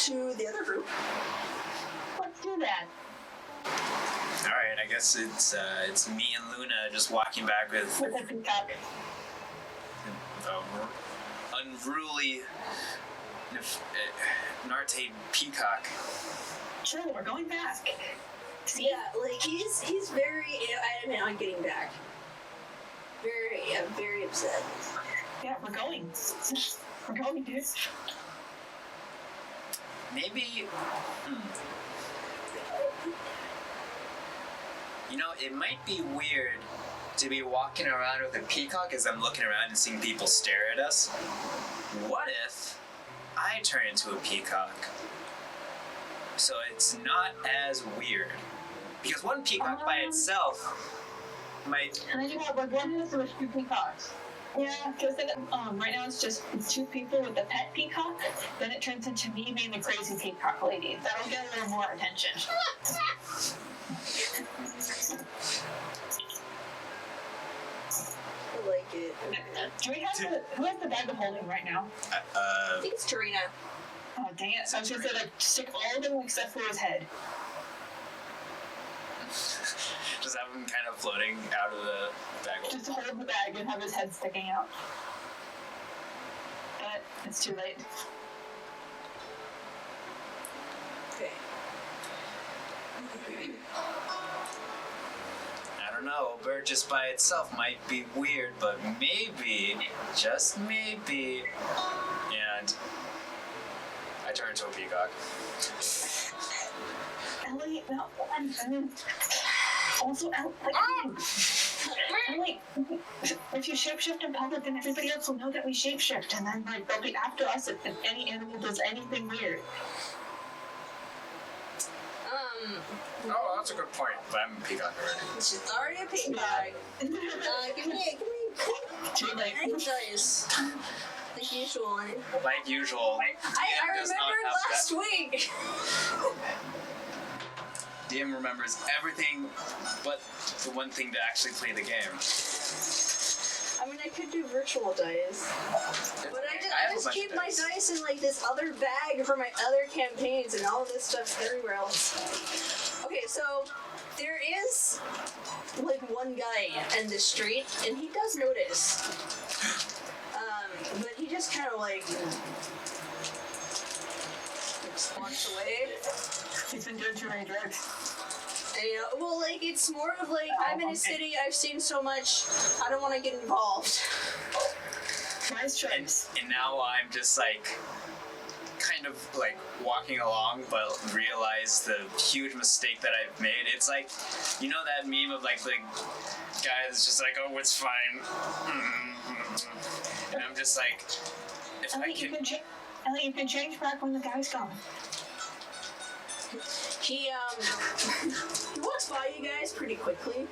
to the other group. Let's do that. Alright, I guess it's me and Luna just walking back with With the Peacock. the unruly Narte Peacock. Sure, we're going back. See? Yeah, like he's very adamant on getting back. Very upset. Yeah, we're going. We're going, dude. Maybe, You know, it might be weird to be walking around with a peacock as I'm looking around and seeing people stare at us. What if I turn into a peacock? So it's not as weird. Because one peacock by itself might... And then you have like one house with 2 peacocks. Yeah, because then right now it's 2 people with the pet peacock. Then it turns into me being the crazy peacock lady. That'll get a little more attention. I like it. Do we have who has the bag of holding right now? I think it's Tarina. Oh dang it! So I was gonna say like stick all of them except for his head. Just have him kind of floating out of the bag. Just hold the bag and have his head sticking out. But it's too late. Okay. I don't know, a bird just by itself might be weird, but maybe, just maybe, and I turn into a peacock. Ellie, not one. I mean, also, Ellie, if you shapeshift in public, then everybody else will know that we shapeshift, and then like they'll be after us if any animal does anything weird. Oh, that's a good point, but I'm a peacock already. She's already a peacock. Give me Too late. dice. Like usual. Like usual. I remembered last week. DM remembers everything but the one thing to actually play the game. I mean, I could do virtual dice, but I just keep my dice in like this other bag for my other campaigns, and all of this stuff's everywhere else. Okay, so there is like one guy in the street, and he does notice, but he just kind of like walks away. He's been doing too many drugs. And, well, like, it's more of like, I'm in a city, I've seen so much, I don't want to get involved. Nice choice. And now I'm just like, kind of like walking along, but realize the huge mistake that I've made. It's like, you know that meme of like the guy that's just like, oh, it's fine. And I'm just like, if Ellie, I can... Ellie, you can change back when the guy's gone. He walks by you guys pretty quickly.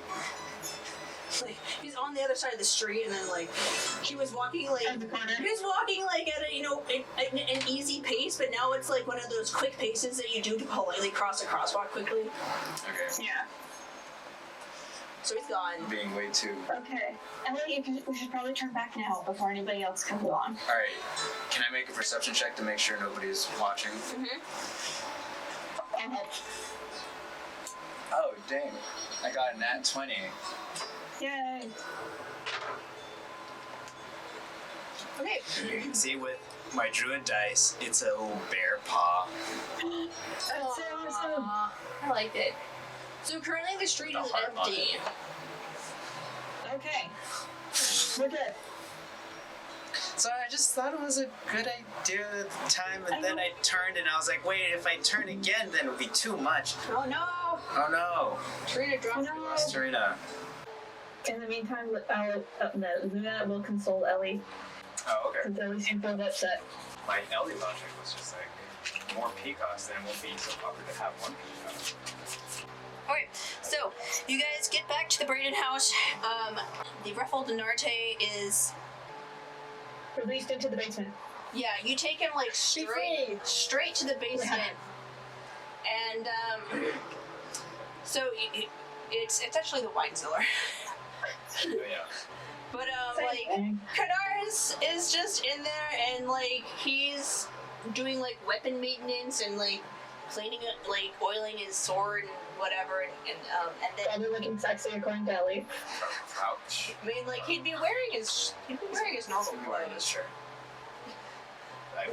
Like, he's on the other side of the street, and then like he was walking like at a an easy pace, but now it's like one of those quick paces that you do to politely cross a crosswalk quickly. Okay. Yeah. So he's gone. Being way too... Okay. Ellie, we should probably turn back now before anybody else comes along. Alright. Can I make a perception check to make sure nobody's watching? Mm-hmm. Oh, dang. I got a nat 20. Yay. Okay. You can see with my druid dice, it's a little bear paw. That's so awesome. I like it. So currently the street is empty. Okay. We're good. So I just thought it was a good idea at the time, and then I turned and I was like, wait, if I turn again, then it would be too much. Oh no! Oh no! Tarina dropped We lost Tarina. In the meantime, Luna will console Ellie. Oh, okay. Since Ellie seems a little upset. My Ellie logic was just like, more peacocks, then it won't be so awkward to have one peacock. Okay, so you guys get back to the Braid House. The ruffled Narte is Released into the basement. Yeah, you take him like straight to the basement, and so it's actually the wine cellar. Oh yeah. But like Kadar is just in there, and like he's doing like weapon maintenance and like cleaning it, like oiling his sword and whatever, and then Probably looking sexy according to Ellie. Ouch. I mean, like he'd be wearing his normal clothes. Sure.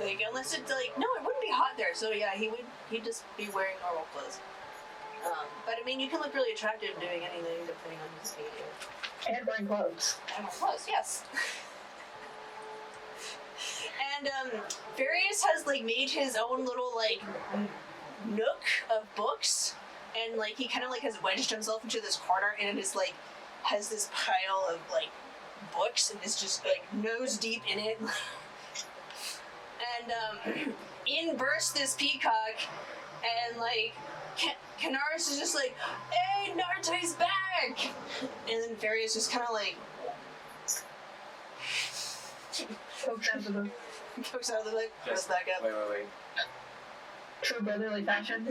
Like unless it's like no, it wouldn't be hot there. So yeah, he'd just be wearing normal clothes. But I mean, you can look really attractive doing anything depending on his behavior. And wearing clothes. And clothes, yes. And Various has like made his own little like nook of books, and like he kind of like has wedged himself into this corner, and it is like has this pile of like books, and is just like nose deep in it. And in bursts this peacock, and like Canaris is just like, "Hey, Narte's back!" And then Various just kind of like Pokes out of the pokes out of the like, goes back up. Wait. true brotherly fashion.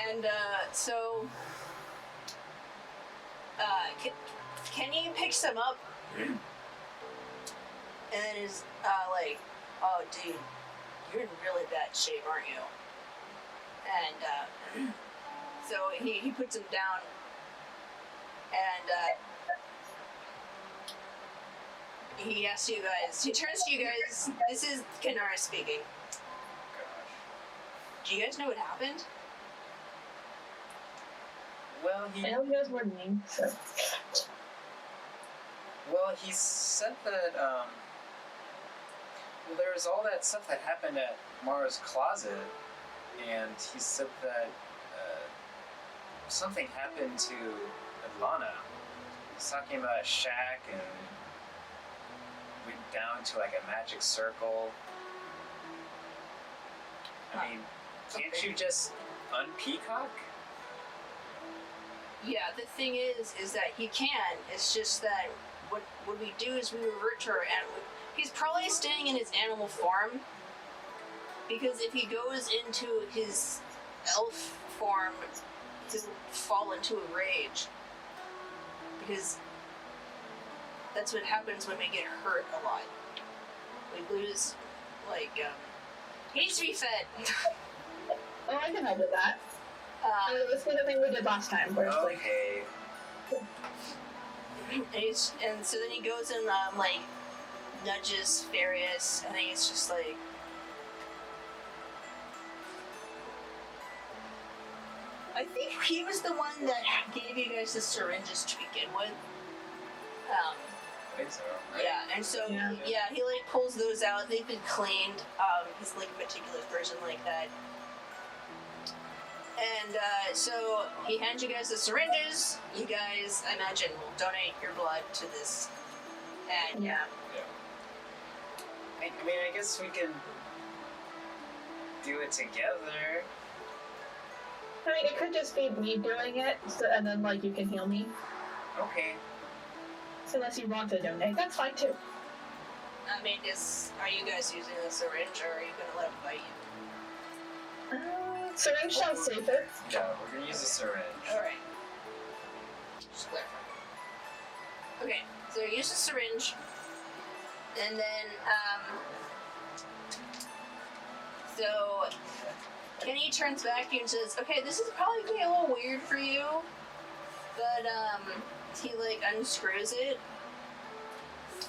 And so Kenny picks him up and is like, "Oh, dude, you're in really bad shape, aren't you?" And so he puts him down, and he asks you guys. He turns to you guys. This is Kenara speaking. Do you guys know what happened? Well, Ellie knows more than me, so. Well, he said that, well, there was all that stuff that happened at Mara's closet, and he said that, something happened to Adlanna. He's talking about a shack, and went down to, like, a magic circle. I mean, can't you just unpeacock? Yeah, the thing is that he can. It's just that what we do is we revert to our animal. He's probably staying in his animal form, because if he goes into his elf form, he'll fall into a rage. Because that's what happens when we get hurt a lot. We lose, like, he needs to be fed. Oh, I can help with that. This was the thing we did last time, where it's like, Okay. and so then he goes and like nudges Various, and then he's just like, I think he was the one that gave you guys the syringes to begin with. I think so, right? Yeah, and so he like pulls those out. They've been cleaned. He's like a meticulous person like that. And so he hands you guys the syringes. You guys, I imagine, will donate your blood to this. And Yeah. I mean, I guess we can do it together. I mean, it could just be me doing it, so, and then, like, you can heal me. Okay. So unless you want to donate, that's fine, too. I mean, are you guys using the syringe, or are you gonna let him bite you? Syringe sounds safer. Yeah, we're gonna use a syringe. Alright. Just clarify. Okay, so you use the syringe, and then, so Kenny turns back to you and says, "Okay, this is probably gonna be a little weird for you," but, he, like, unscrews it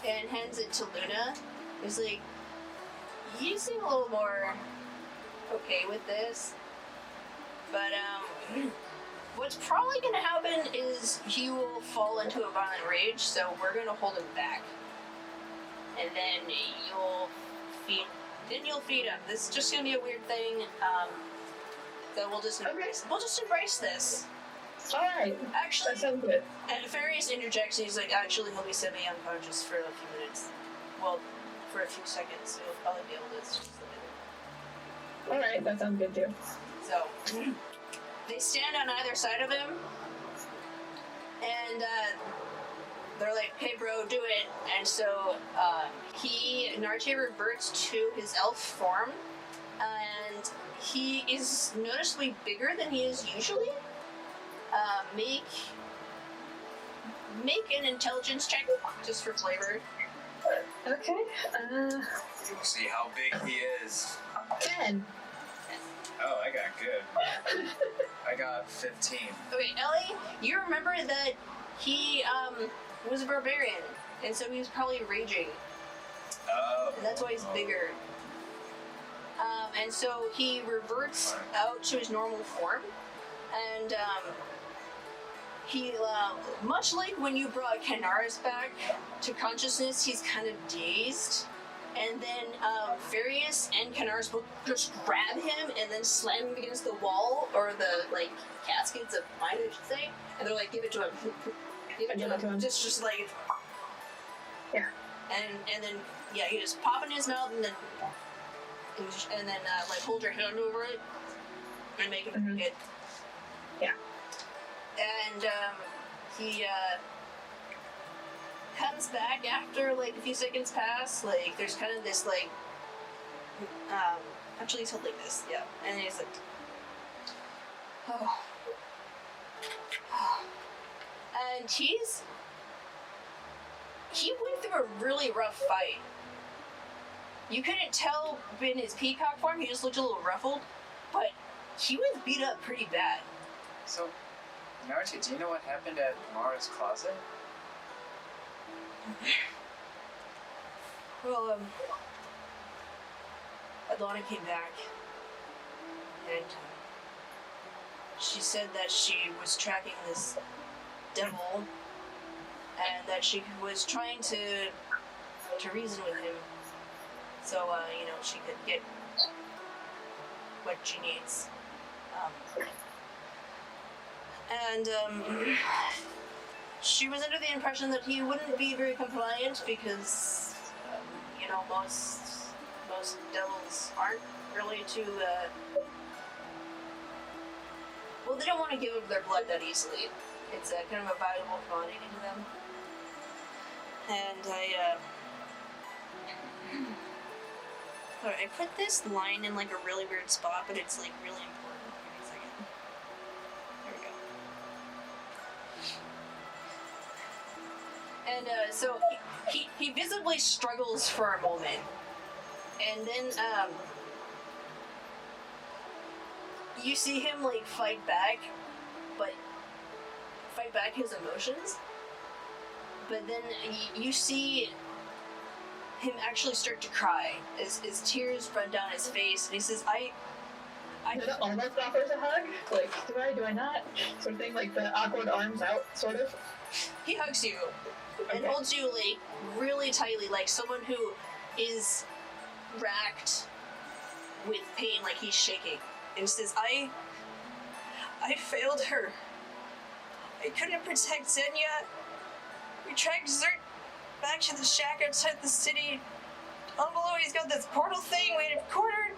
and hands it to Luna. He's like, "You seem a little more okay with this." But, what's probably gonna happen is he will fall into a violent rage, so we're gonna hold him back. And then you'll feed him. This is just gonna be a weird thing, so we'll just embrace this. Alright. Actually, That sounds good. and Farius interjects, and he's like, "Actually, he'll be semi-unconscious for a few minutes. Well, for a few seconds, so he'll probably be able to just slip in." Alright, that sounds good, too. So, they stand on either side of him, and they're like, "Hey, bro, do it." And so Narte reverts to his elf form, and he is noticeably bigger than he is usually. Make an intelligence check, just for flavor. Okay. We'll see how big he is. 10. Oh, I got good. I got 15. Okay, Ellie, you remember that he was a barbarian, and so he was probably raging. Oh. And that's why he's bigger. And so he reverts out to his normal form, and he, much like when you brought Canaris back to consciousness, he's kind of dazed. And then Varius and Canaris both just grab him and then slam him against the wall, or the, like, caskets of mine, I should say. And they're like, give it to him. Give it to him. Just like... Yeah. And then, yeah, you just pop in his mouth and then... like, hold your hand over it and make him drink it. Yeah. And, he, comes back after, like, a few seconds pass. Like, there's kind of this, like, actually he's like this, yeah. And he's like, oh. And he went through a really rough fight. You couldn't tell in his peacock form, he just looked a little ruffled, but he was beat up pretty bad. So, Narte, do you know what happened at Mara's closet? Well, Adlanna came back, and she said that she was tracking this devil, and that she was trying to reason with him, so, you know, she could get what she needs. She was under the impression that he wouldn't be very compliant because, you know, most devils aren't really too, well, they don't want to give up their blood that easily. It's kind of a valuable commodity to them. And alright, I put this line in, like, a really weird spot, but it's, like, really important. Give me a second. There we go. And, so, he visibly struggles for a moment. And then, you see him, like, fight back his emotions. But then you see him actually start to cry as tears run down his face, and he says, I almost offers a hug? Like, do I not? Sort of thing, like the awkward arms out, sort of. He hugs you and holds you, like, really tightly, like someone who is racked with pain, like he's shaking, and says, I failed her. I couldn't protect Xenia. We tracked Zert back to the shack outside the city. Down below, he's got this portal thing. We had it cornered.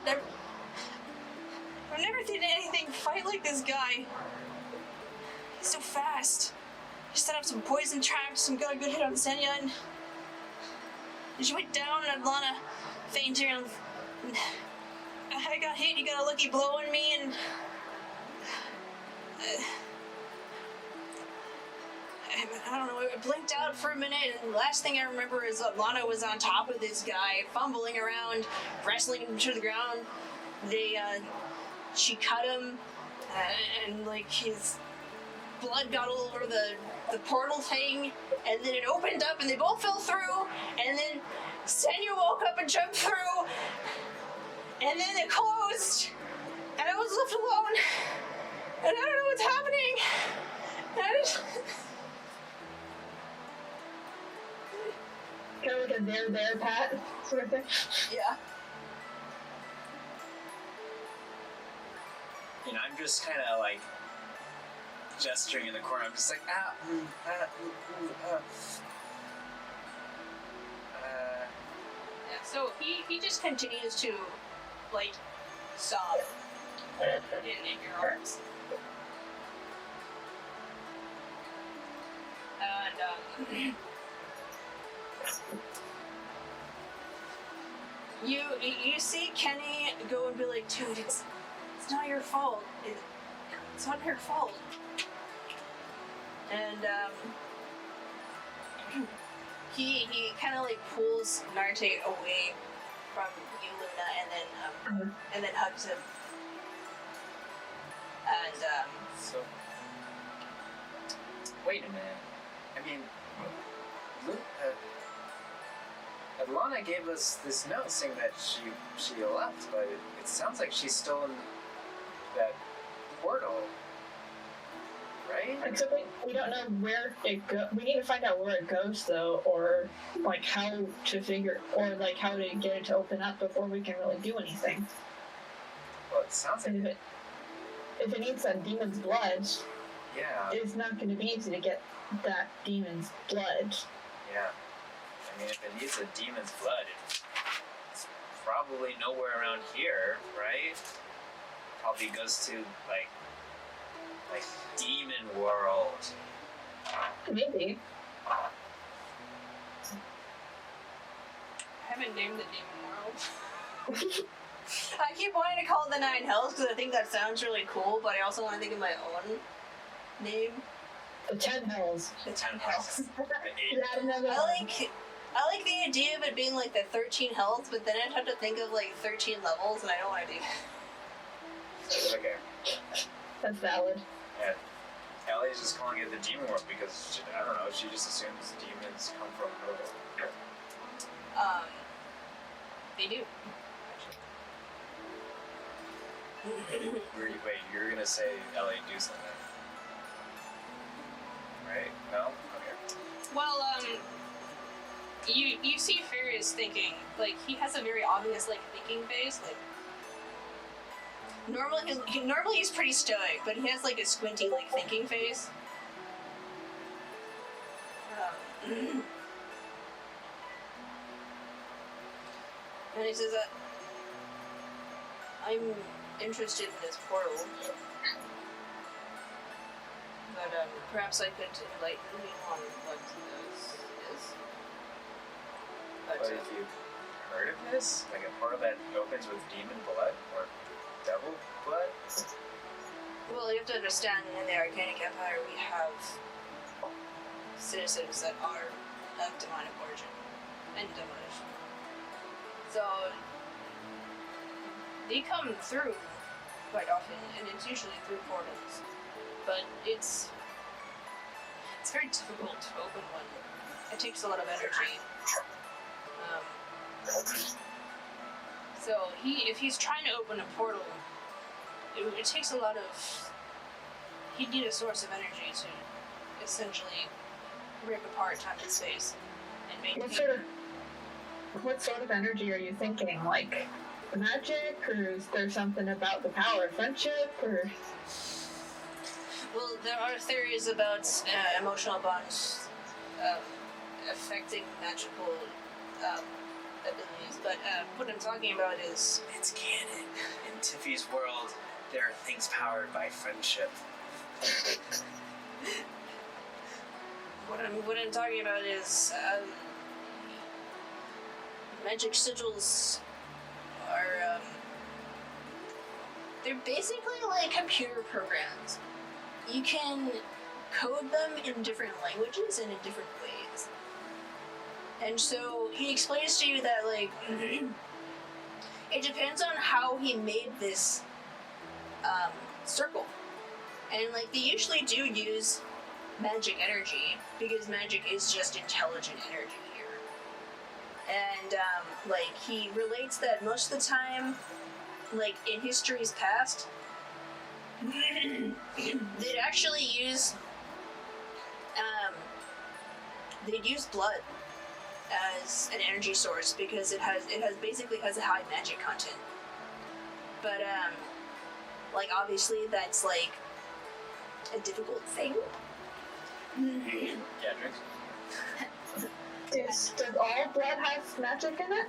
I've never seen anything fight like this guy. He's so fast. He set up some poison traps and got a good hit on Xenia, and she went down, and Adlanna fainted, and I got hit. He got a lucky blow on me, and I don't know, I blinked out for a minute, and the last thing I remember is Adlanna was on top of this guy, fumbling around, wrestling him to the ground. She cut him, and, like, his blood got all over the portal thing, and then it opened up, and they both fell through, and then Xenia woke up and jumped through, and then it closed, and I was left alone, and I don't know what's happening, Kind of like a there, Pat, sort of thing. Yeah. And I'm just kind of, like, gesturing in the corner. I'm just like, Yeah, so he just continues to, like, sob in your arms. And, you see Kenny go and be like, dude, it's not your fault. It's not her fault. And he kind of like pulls Narte away from you, Luna, and then hugs him. And So, wait a minute. I mean, Adlanna gave us this note saying that she left, but it sounds like she's still in that portal, right? Except we don't know where it goes. We need to find out where it goes, though, or like how to figure, or like how to get it to open up before we can really do anything. Well, it sounds like And if it needs that demon's blood, yeah. it's not going to be easy to get that demon's blood. Yeah. I mean, if it needs a demon's blood, it's probably nowhere around here, right? Probably goes to like demon world. Maybe. I haven't named the demon world. I keep wanting to call it the Nine Hells because I think that sounds really cool, but I also want to think of my own name. The 10 Hells. The 10 Hells. I like the idea of it being like the 13 Hells, but then I'd have to think of like 13 levels, and I don't want to do that. Okay. That's valid. Yeah. Ellie's just calling it the demon world because I don't know. She just assumes demons come from her world. They do. Wait, you're gonna say Ellie do something, right? No? Okay. Well, you see Furious thinking, like, he has a very obvious, like, thinking face, like, normally he's pretty stoic, but he has, like, a squinty, like, thinking face. And he says that, I'm interested in this portal, but, perhaps I could enlighten you on what this is. But if you've heard of this, like a portal that opens with demon blood or devil blood? Well, you have to understand, in the Arcanic Empire, we have citizens that are of demonic origin and demonish. So they come through quite often, and it's usually through portals. But it's very difficult to open one. It takes a lot of energy. So if he's trying to open a portal, it takes a lot of. He'd need a source of energy to essentially rip apart time and space and maintain. What sort of energy are you thinking? Like magic, or is there something about the power of friendship, or? Well, there are theories about emotional bonds affecting magical abilities, but what I'm talking about is It's canon. In Tiffy's world, there are things powered by friendship. what I'm talking about is magic sigils are they're basically like computer programs. You can code them in different languages and in different ways. And so he explains to you that, like, it depends on how he made this circle. And, like, they usually do use magic energy because magic is just intelligent energy here. And, like, he relates that most of the time, like, in history's past, they'd actually use they'd use blood as an energy source because it basically has a high magic content. But like obviously that's like a difficult thing. Yeah, drinks. Does all blood have magic in it?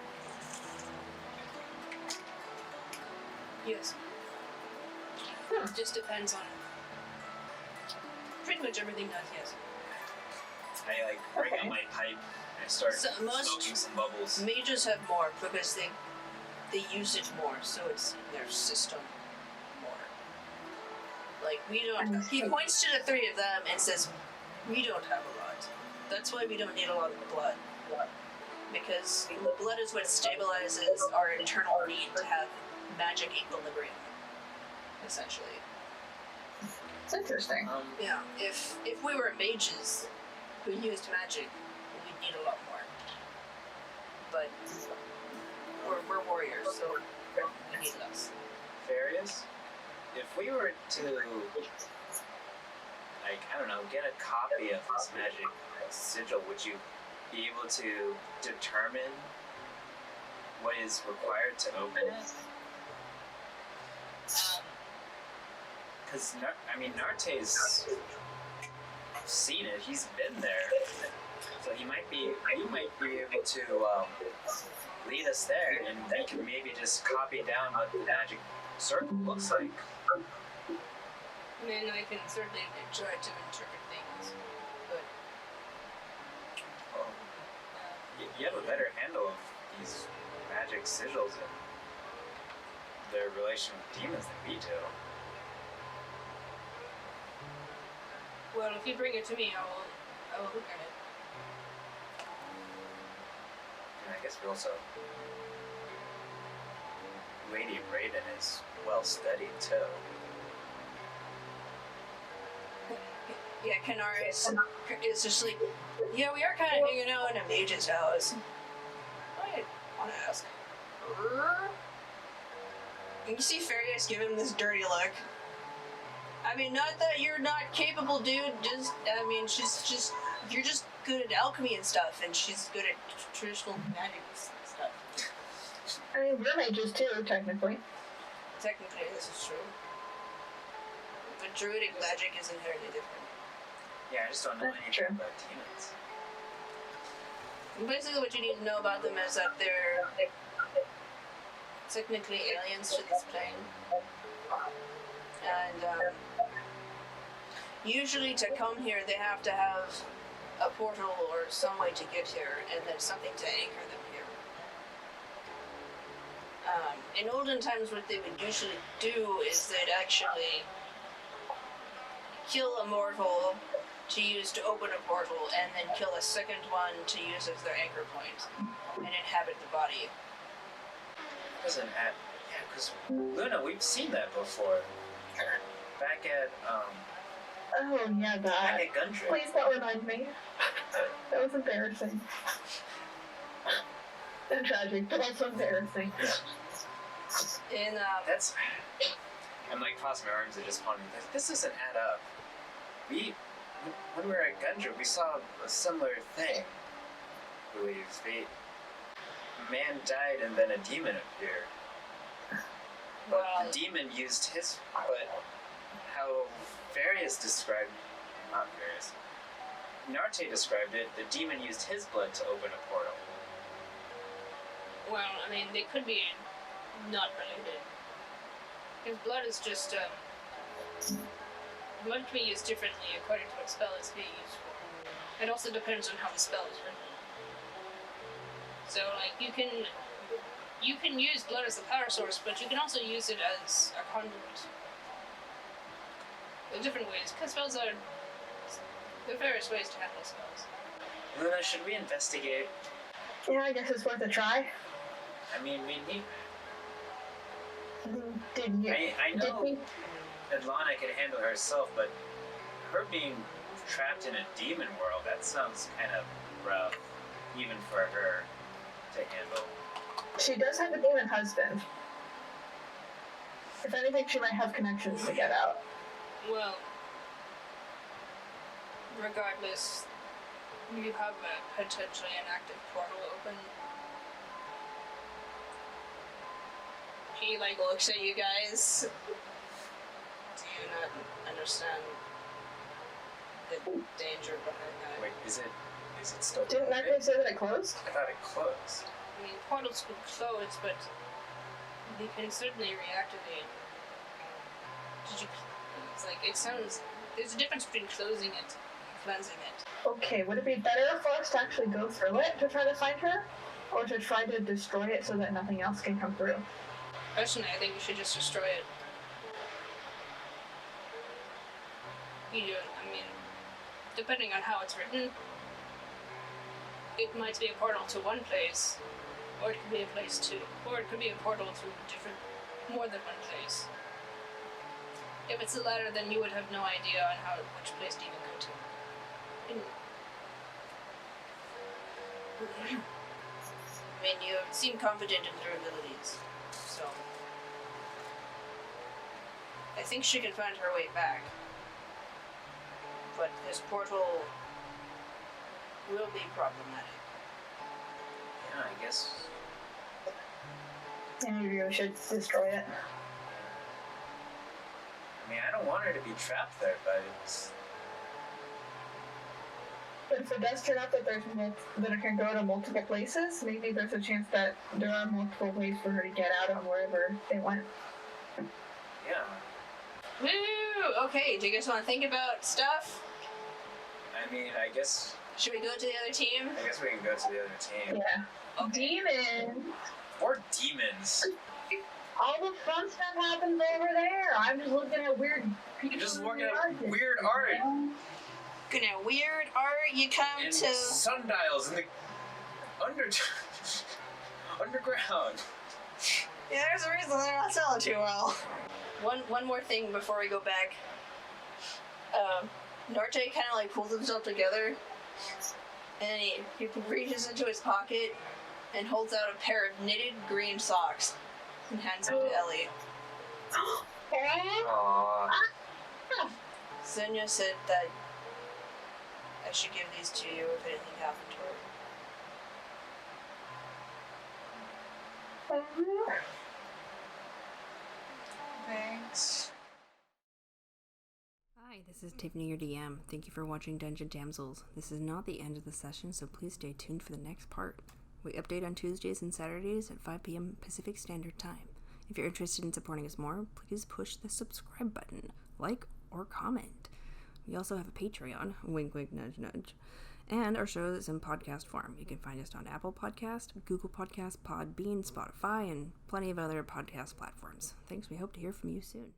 Yes. It just depends on. Pretty much everything does, yes. I like break out my pipe and start smoking some bubbles. Mages have more because they use it more, so it's in their system more. Like we don't. He points to the three of them and says, "We don't have a lot. That's why we don't need a lot of blood." Because the blood is what stabilizes our internal need to have magic equilibrium, essentially. It's interesting. Yeah, if we were mages who used magic, we'd need a lot more. But we're warriors, so we need less. Various? If we were to, like, I don't know, get a copy of this magic sigil, would you be able to determine what is required to open it? Because, Narte's seen it, he's been there. So you might be able to lead us there, and we can maybe just copy down what the magic circle looks like. I mean, I can certainly try to interpret things, but... You have a better handle of these magic sigils and their relation with demons than we do. Well, if you bring it to me, I will look at it. And I guess we also... Lady Braydon is well studied too. Yeah, Kanara is just like, yeah, we are kind of hanging out in a mage's house. I want to ask. And you see Farius give him this dirty look. I mean, not that you're not capable, dude. You're just good at alchemy and stuff, and she's good at traditional magic and stuff. I mean, we're mages too, technically. Technically, this is true. But druidic magic is inherently different. Yeah, I just don't know anything about demons. Basically, what you need to know about them is that they're technically aliens to this plane. And usually to come here, they have to have a portal or some way to get here, and then something to anchor them here. In olden times, what they would usually do is they'd actually kill a mortal to use to open a portal, and then kill a second one to use as their anchor point, and inhabit the body. Doesn't add... Yeah, because Luna, we've seen that before. Back at, Oh, yeah, that. back at Gundry. Please don't remind me. That was embarrassing. And tragic, but also embarrassing. In, That's... I'm like crossing my arms and just pondering, this doesn't add up. When we were at Gundry, we saw a similar thing. I believe. A man died and then a demon appeared. But well, the demon used his... But how Various described... Not Various. Narte described it, the demon used his blood to open a portal. well, I mean, they could be not related. His blood is just, blood can be used differently according to what spell it's being used for. It also depends on how the spell is written. So, like, you can use blood as the power source, but you can also use it as a conduit. There are different ways, because spells are... There are various ways to handle spells. Luna, should we investigate? Yeah, I guess it's worth a try. I mean, we need... Did you? I know Adlanna can handle herself, but her being trapped in a demon world, that sounds kind of rough, even for her to handle. She does have a demon husband. If anything, she might have connections to get out. Well, regardless, you have potentially an active portal open. He, like, looks at you guys. Do you not understand the danger behind that? Wait, is it still Didn't open? Narte say that it closed? I thought it closed. I mean, portals could close, but they can certainly reactivate. It's like, it sounds... There's a difference between closing it and cleansing it. Okay, would it be better for us to actually go through it to try to find her? Or to try to destroy it so that nothing else can come through? Personally, I think we should just destroy it. I mean, depending on how it's written, it might be a portal to one place, or it could be a place to, or it could be a portal to more than one place. If it's the latter, then you would have no idea on which place to even go to. I mean, you seem confident in your abilities, so I think she can find her way back. But this portal will be problematic. Yeah, I guess. And you should destroy it. I mean, I don't want her to be trapped there, but it's... But if it does turn out that that it can go to multiple places, maybe there's a chance that there are multiple ways for her to get out of wherever they went. Yeah. Woo! Okay, do you guys want to think about stuff? I mean, I guess... Should we go to the other team? I guess we can go to the other team. Yeah. Okay. Demons! Or demons. All the fun stuff happens over there. I'm just looking at weird people. You're just looking at weird art. Looking at weird art, you come And to... sundials in the underground. Yeah, there's a reason they're not selling too well. One more thing before we go back. Narte kind of like pulls himself together, and he reaches into his pocket and holds out a pair of knitted green socks and hands them to Ellie. Aww. Xenia said that I should give these to you if anything happened to her. Thanks. Hi, this is Tiffany, your DM. Thank you for watching Dungeon Damsels. This is not the end of the session, so please stay tuned for the next part. We update on Tuesdays and Saturdays at 5 p.m. Pacific Standard Time. If you're interested in supporting us more, please push the subscribe button, like, or comment. We also have a Patreon, wink wink nudge nudge, and our show is in podcast form. You can find us on Apple Podcast, Google Podcast, Podbean, Spotify, and plenty of other podcast platforms. Thanks, we hope to hear from you soon.